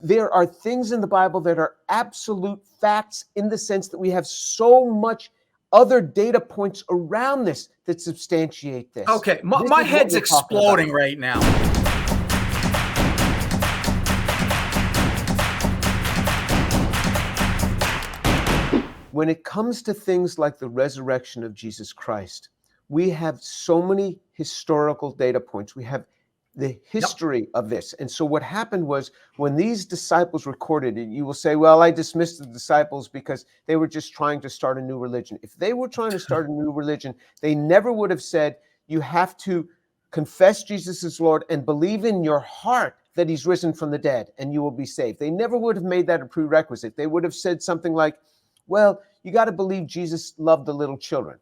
There are things in the Bible that are absolute facts in the sense that we have so much other data points around this that substantiate this. Okay, my head's exploding right now. When it comes to things like the resurrection of Jesus Christ, we have so many historical data points. We have the history of this. And so what happened was when these disciples recorded it, you will say, well, I dismissed the disciples because they were just trying to start a new religion. If they were trying to start a new religion, they never would have said, you have to confess Jesus as Lord and believe in your heart that he's risen from the dead and you will be saved. They never would have made that a prerequisite. They would have said something like, well, you got to believe Jesus loved the little children.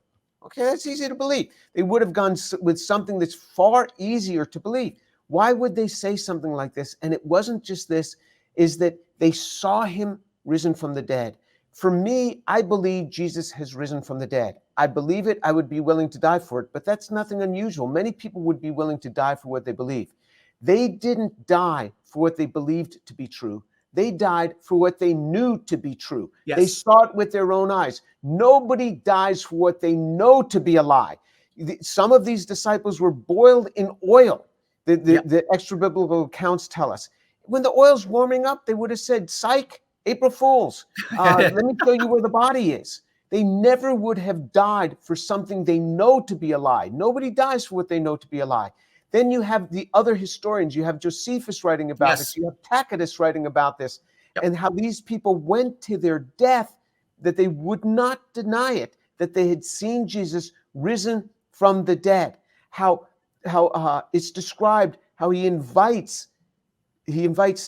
Okay, that's easy to believe. They would have gone with something that's far easier to believe. Why would they say something like this? And it wasn't just this, is that they saw him risen from the dead. For me, I believe Jesus has risen from the dead. I believe it. I would be willing to die for it, but that's nothing unusual. Many people would be willing to die for what they believe. They didn't die for what they believed to be true. They died for what they knew to be true. Yes. They saw it with their own eyes. Nobody dies for what they know to be a lie. Some of these disciples were boiled in oil. The extra biblical accounts tell us. When the oil's warming up, they would have said, psych, April Fools. Let me show you where the body is. They never would have died for something they know to be a lie. Nobody dies for what they know to be a lie. Then you have the other historians. You have Josephus writing about this. You have Tacitus writing about this, and how these people went to their death, that they would not deny it, that they had seen Jesus risen from the dead. How it's described how he invites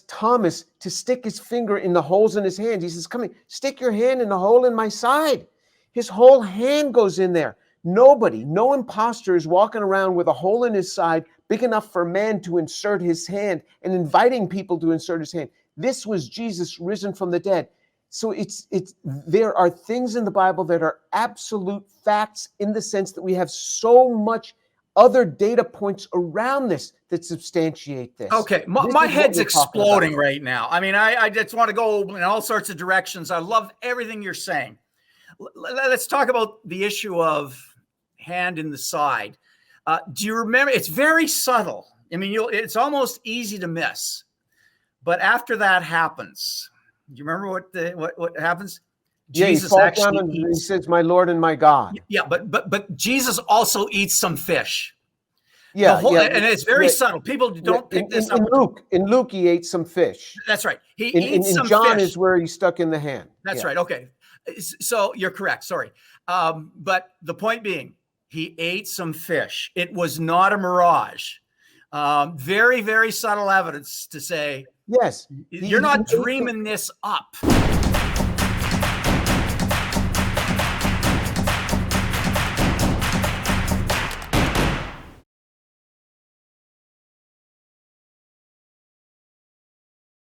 Thomas to stick his finger in the holes in his hand. He says, come here, stick your hand in the hole in my side. His whole hand goes in there. No imposter is walking around with a hole in his side big enough for a man to insert his hand and inviting people to insert his hand. This was Jesus risen from the dead. So there are things in the Bible that are absolute facts in the sense that we have so much other data points around this that substantiate this. Okay, my head's exploding right now. I mean, I just want to go in all sorts of directions. I love everything you're saying. Let's talk about the issue of hand in the side. Do you remember? It's very subtle. I mean, it's almost easy to miss. But after that happens, do you remember what happens? Jesus actually eats. He says, "My Lord and my God." Yeah, but Jesus also eats some fish. Yeah, and it's very subtle. People don't pick this up. In Luke, he ate some fish. That's right. He eats some John fish. Is where he stuck in the hand. That's right. Okay, so you're correct. Sorry, but the point being, he ate some fish. It was not a mirage. Very, very subtle evidence to say, yes, you're not dreaming this up.